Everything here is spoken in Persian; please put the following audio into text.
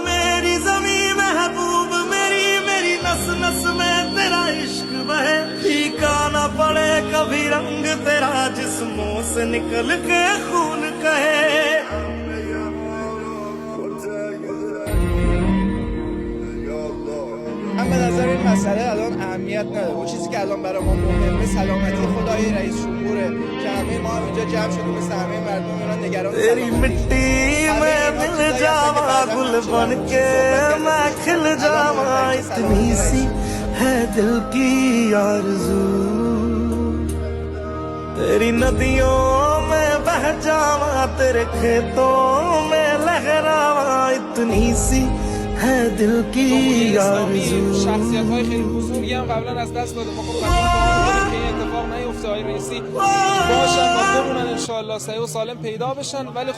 मेरी ज़मीं महबूब मेरी मेरी नस नस में तेरा इश्क बहे फीका ना पड़े कभी रंग तेरा जिस्मों से निकल के खून कहे من به نظر این مسئله الان اهمیت نداره. اون چیزی که الان برای ما مهمه سلامتی خدای رئیس جمهوره که همه ما هم اینجا جمع شدیم مثل همه مردم ایران نگران तेरी मिट्टी में मिल जावा गुल बन के मैं खिल जावा इतनी सी है दिल की आरज़ू तेरी नदियों में बह जावा तेरे खेतों में लहरावा इतनी सी है दिल की आरज़ू شخصیت‌های خیلی بزرگی هم قبلا از دست داده. ما خب که این اتفاق نیفته. آقای رئیسی باشن و بمونن ان شاء الله صحیح و سالم پیدا بشن ولی